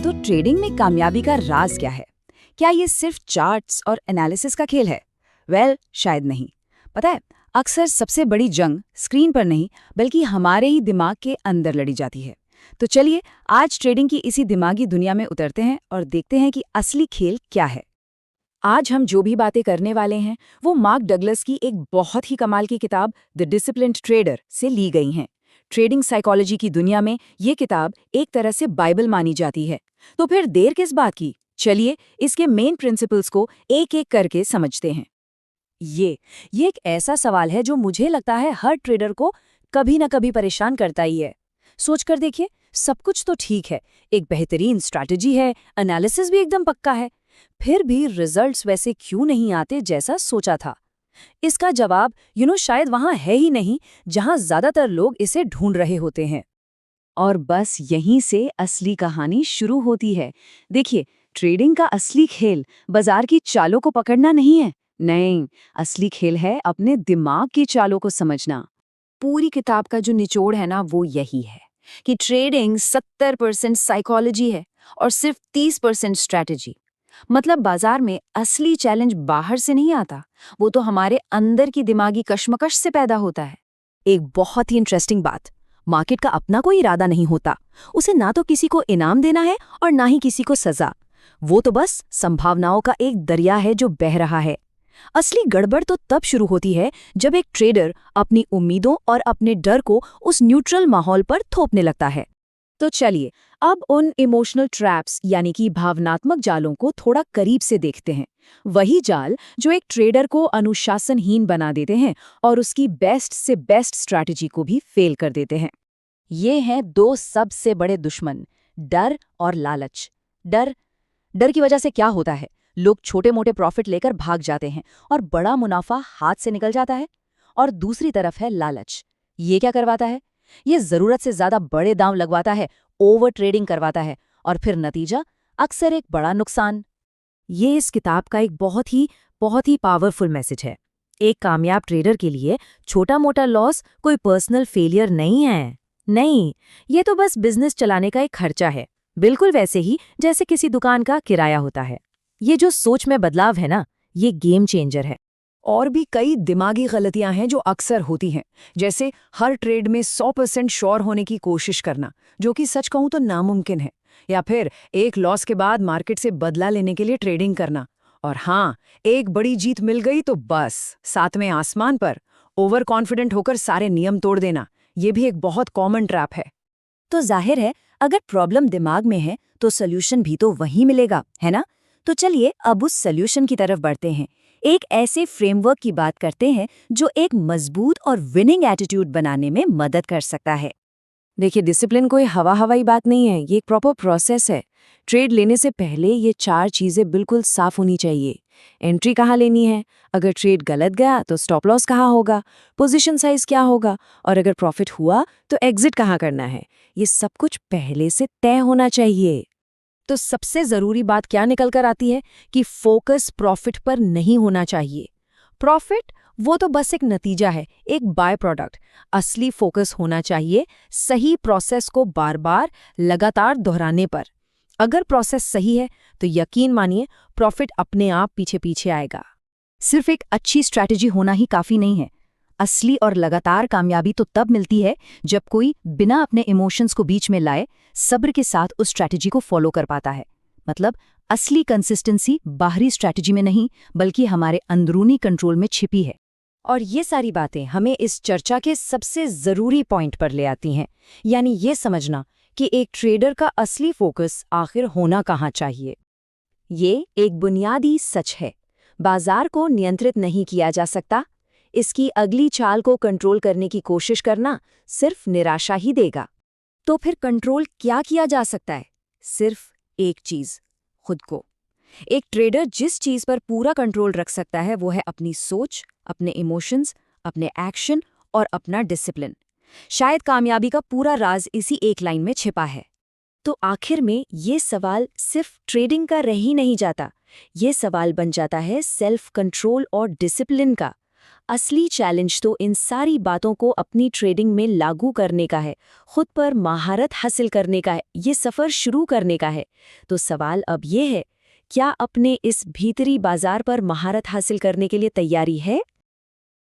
तो ट्रेडिंग में कामयाबी का राज क्या है? क्या ये सिर्फ चार्ट्स और एनालिसिस का खेल है? शायद नहीं। पता है, अक्सर सबसे बड़ी जंग स्क्रीन पर नहीं बल्कि हमारे ही दिमाग के अंदर लड़ी जाती है। तो चलिए आज ट्रेडिंग की इसी दिमागी दुनिया में उतरते हैं और देखते हैं कि असली खेल क्या है। आज हम जो भी बातें करने वाले हैं वो मार्क डगलस की एक बहुत ही कमाल की किताब द डिसिप्लिन्ड ट्रेडर से ली गई हैं। ट्रेडिंग साइकोलॉजी की दुनिया में ये किताब एक तरह से बाइबल मानी जाती है। तो फिर देर किस बात की, चलिए इसके मेन प्रिंसिपल्स को एक एक करके समझते हैं। ये एक ऐसा सवाल है जो मुझे लगता है हर ट्रेडर को कभी न कभी परेशान करता ही है। सोचकर देखिए, सब कुछ तो ठीक है, एक बेहतरीन स्ट्रैटेजी है, एनालिसिस भी एकदम पक्का है, फिर भी रिजल्ट्स वैसे क्यों नहीं आते जैसा सोचा था? इसका जवाब शायद वहां है ही नहीं जहां ज्यादातर लोग इसे ढूंढ रहे होते हैं। और बस यहीं से असली कहानी शुरू होती है। देखिए, ट्रेडिंग का असली खेल बाजार की चालों को पकड़ना नहीं है। नहीं, असली खेल है अपने दिमाग की चालों को समझना। पूरी किताब का जो निचोड़ है ना, वो यही है कि ट्रेडिंग 70% साइकोलॉजी है और सिर्फ 30% स्ट्रैटेजी। मतलब बाजार में असली चैलेंज बाहर से नहीं आता, वो तो हमारे अंदर की दिमागी कश्मकश से पैदा होता है। एक बहुत ही इंटरेस्टिंग बात, मार्केट का अपना कोई इरादा नहीं होता। उसे ना तो किसी को इनाम देना है और ना ही किसी को सजा। वो तो बस संभावनाओं का एक दरिया है जो बह रहा है। असली गड़बड़ तो तब शुरू होती है जब एक ट्रेडर अपनी उम्मीदों और अपने डर को उस न्यूट्रल माहौल पर थोपने लगता है। तो चलिए अब उन इमोशनल ट्रैप्स यानी कि भावनात्मक जालों को थोड़ा करीब से देखते हैं। वही जाल जो एक ट्रेडर को अनुशासनहीन बना देते हैं और उसकी बेस्ट से बेस्ट स्ट्रैटेजी को भी फेल कर देते हैं। ये हैं दो सबसे बड़े दुश्मन, डर और लालच। डर की वजह से क्या होता है, लोग छोटे मोटे प्रॉफिट लेकर भाग जाते हैं और बड़ा मुनाफा हाथ से निकल जाता है। और दूसरी तरफ है लालच। ये क्या करवाता है? ये जरूरत से ज्यादा बड़े दांव लगवाता है, ओवर ट्रेडिंग करवाता है और फिर नतीजा अक्सर एक बड़ा नुकसान। ये इस किताब का एक बहुत ही पावरफुल मैसेज है। एक कामयाब ट्रेडर के लिए छोटा मोटा लॉस कोई पर्सनल फेलियर नहीं है। नहीं, ये तो बस बिजनेस चलाने का एक खर्चा है, बिल्कुल वैसे ही जैसे किसी दुकान का किराया होता है। ये जो सोच में बदलाव है ना, ये गेम चेंजर है। और भी कई दिमागी गलतियां हैं जो अक्सर होती हैं, जैसे हर ट्रेड में 100% श्योर होने की कोशिश करना, जो कि सच कहूं तो नामुमकिन है। या फिर एक लॉस के बाद मार्केट से बदला लेने के लिए ट्रेडिंग करना। और हाँ, एक बड़ी जीत मिल गई तो बस सातवें आसमान पर ओवर कॉन्फिडेंट होकर सारे नियम तोड़ देना, ये भी एक बहुत कॉमन ट्रैप है। तो जाहिर है, अगर प्रॉब्लम दिमाग में है तो सोल्यूशन भी तो वहीं मिलेगा, है ना? तो चलिए अब उस सोल्यूशन की तरफ बढ़ते हैं। एक ऐसे फ्रेमवर्क की बात करते हैं जो एक मजबूत और विनिंग एटीट्यूड बनाने में मदद कर सकता है। देखिए, डिसिप्लिन कोई हवाई बात नहीं है, ये एक प्रॉपर प्रोसेस है। ट्रेड लेने से पहले ये 4 चीजें बिल्कुल साफ होनी चाहिए। एंट्री कहाँ लेनी है, अगर ट्रेड गलत गया तो स्टॉप लॉस कहाँ होगा, पोजीशन साइज क्या होगा, और अगर प्रॉफिट हुआ तो एग्जिट कहाँ करना है, ये सब कुछ पहले से तय होना चाहिए। तो सबसे जरूरी बात क्या निकल कर आती है कि फोकस प्रॉफिट पर नहीं होना चाहिए। प्रॉफिट वो तो बस एक नतीजा है, एक बाय प्रोडक्ट। असली फोकस होना चाहिए सही प्रोसेस को बार बार लगातार दोहराने पर। अगर प्रोसेस सही है तो यकीन मानिए प्रॉफिट अपने आप पीछे पीछे आएगा। सिर्फ एक अच्छी स्ट्रैटेजी होना ही काफी नहीं है। असली और लगातार कामयाबी तो तब मिलती है जब कोई बिना अपने इमोशंस को बीच में लाए सब्र के साथ उस स्ट्रैटेजी को फॉलो कर पाता है। मतलब असली कंसिस्टेंसी बाहरी स्ट्रैटेजी में नहीं बल्कि हमारे अंदरूनी कंट्रोल में छिपी है। और ये सारी बातें हमें इस चर्चा के सबसे जरूरी पॉइंट पर ले आती हैं, यानी ये समझना कि एक ट्रेडर का असली फोकस आखिर होना कहाँ चाहिए। ये एक बुनियादी सच है, बाजार को नियंत्रित नहीं किया जा सकता। इसकी अगली चाल को कंट्रोल करने की कोशिश करना सिर्फ निराशा ही देगा। तो फिर कंट्रोल क्या किया जा सकता है? सिर्फ एक चीज, खुद को। एक ट्रेडर जिस चीज पर पूरा कंट्रोल रख सकता है वो है अपनी सोच, अपने इमोशंस, अपने एक्शन और अपना डिसिप्लिन। शायद कामयाबी का पूरा राज इसी एक लाइन में छिपा है। तो आखिर में ये सवाल सिर्फ ट्रेडिंग का रह ही नहीं जाता, ये सवाल बन जाता है सेल्फ कंट्रोल और डिसिप्लिन का। असली चैलेंज तो इन सारी बातों को अपनी ट्रेडिंग में लागू करने का है, खुद पर महारत हासिल करने का है, ये सफ़र शुरू करने का है। तो सवाल अब ये है, क्या अपने इस भीतरी बाजार पर महारत हासिल करने के लिए तैयारी है?